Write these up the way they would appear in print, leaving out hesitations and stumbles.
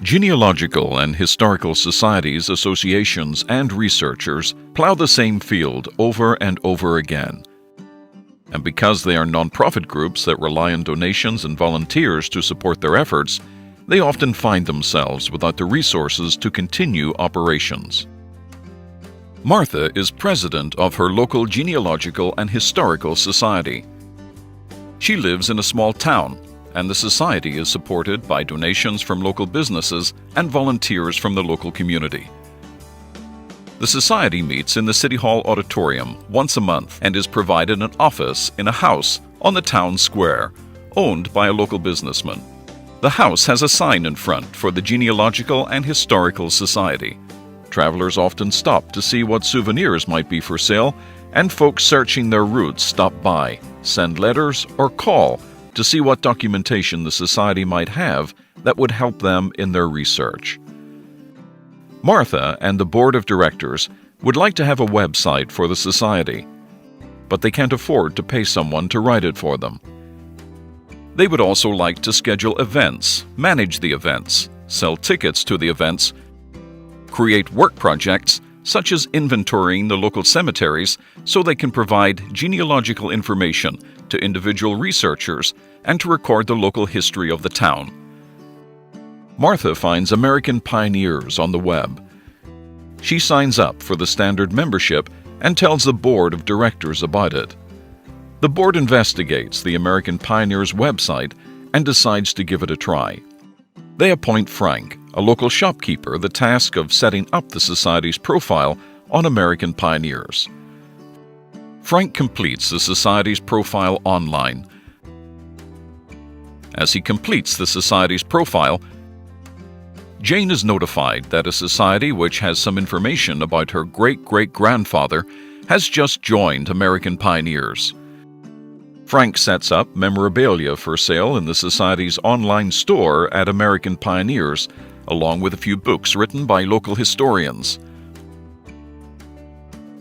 Genealogical and historical societies, associations, and researchers plow the same field over and over again. And because they are nonprofit groups that rely on donations and volunteers to support their efforts, they often find themselves without the resources to continue operations. Martha is president of her local genealogical and historical society. She lives in a small town, and the society is supported by donations from local businesses and volunteers from the local community. The society meets in the City Hall auditorium once a month and is provided an office in a house on the town square, owned by a local businessman. The house has a sign in front for the Genealogical and Historical Society. Travelers often stop to see what souvenirs might be for sale, and folks searching their routes stop by, send letters, or call to see what documentation the society might have that would help them in their research. Martha and the board of directors would like to have a website for the society, but they can't afford to pay someone to write it for them. They would also like to schedule events, manage the events, sell tickets to the events, create work projects such as inventorying the local cemeteries so they can provide genealogical information to individual researchers and to record the local history of the town. Martha finds American Pioneers on the web. She signs up for the standard membership and tells the board of directors about it. The board investigates the American Pioneers website and decides to give it a try. They appoint Frank, a local shopkeeper, the task of setting up the society's profile on American Pioneers. Frank completes the society's profile online. As he completes the society's profile, Jane is notified that a society which has some information about her great-great-grandfather has just joined American Pioneers. Frank sets up memorabilia for sale in the society's online store at American Pioneers, along with a few books written by local historians.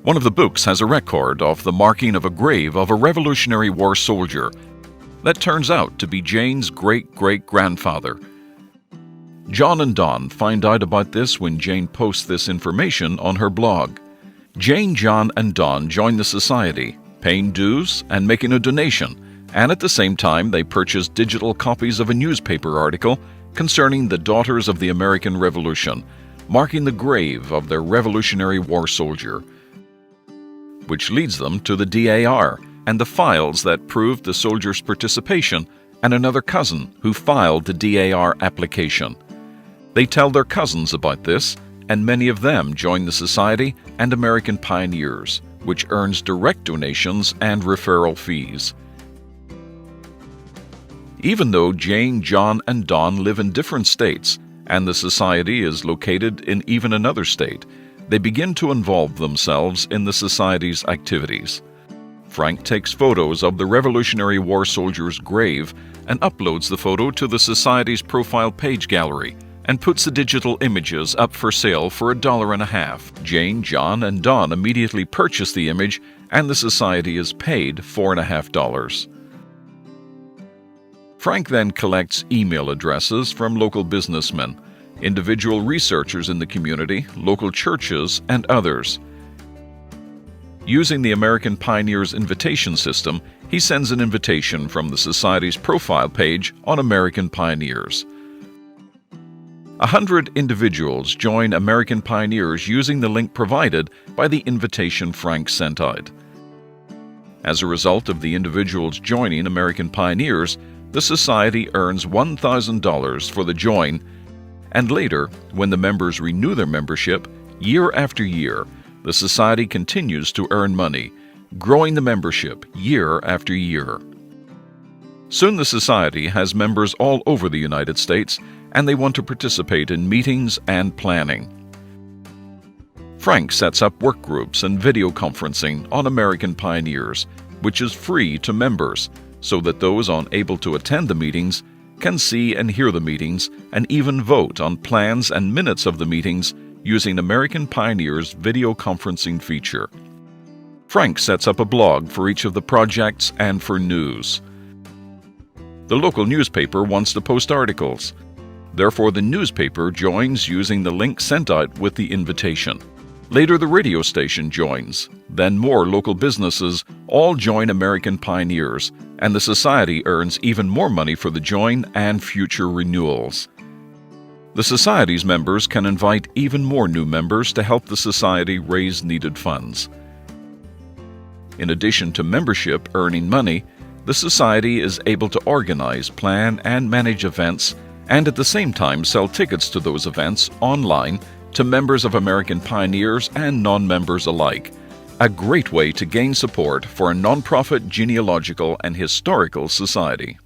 One of the books has a record of the marking of a grave of a Revolutionary War soldier that turns out to be Jane's great-great-grandfather. John and Don find out about this when Jane posts this information on her blog. Jane, John, and Don join the society, paying dues and making a donation, and at the same time they purchase digital copies of a newspaper article concerning the Daughters of the American Revolution, marking the grave of their Revolutionary War soldier, which leads them to the DAR and the files that proved the soldier's participation and another cousin who filed the DAR application. They tell their cousins about this, and many of them join the society and American Pioneers, which earns direct donations and referral fees. Even though Jane, John, and Don live in different states, and the society is located in even another state, they begin to involve themselves in the society's activities. Frank takes photos of the Revolutionary War soldier's grave and uploads the photo to the society's profile page gallery and puts the digital images up for sale for $1.50. Jane, John, and Don immediately purchase the image, and the society is paid $4.50. Frank then collects email addresses from local businessmen, individual researchers in the community, local churches, and others. Using the American Pioneers invitation system, he sends an invitation from the Society's profile page on American Pioneers. 100 individuals join American Pioneers using the link provided by the invitation Frank sent out. As a result of the individuals joining American Pioneers, the Society earns $1,000 for the join, and later, when the members renew their membership, year after year, the Society continues to earn money, growing the membership year after year. Soon the Society has members all over the United States, and they want to participate in meetings and planning. Frank sets up work groups and video conferencing on American Pioneers, which is free to members, so that those unable to attend the meetings can see and hear the meetings and even vote on plans and minutes of the meetings using American Pioneers' video conferencing feature. Frank sets up a blog for each of the projects and for news. The local newspaper wants to post articles. Therefore, the newspaper joins using the link sent out with the invitation. Later, the radio station joins. Then more local businesses all join American Pioneers, and the Society earns even more money for the join and future renewals. The Society's members can invite even more new members to help the Society raise needed funds. In addition to membership earning money, the Society is able to organize, plan, and manage events, and at the same time sell tickets to those events online to members of American Pioneers and non-members alike. A great way to gain support for a nonprofit genealogical and historical society.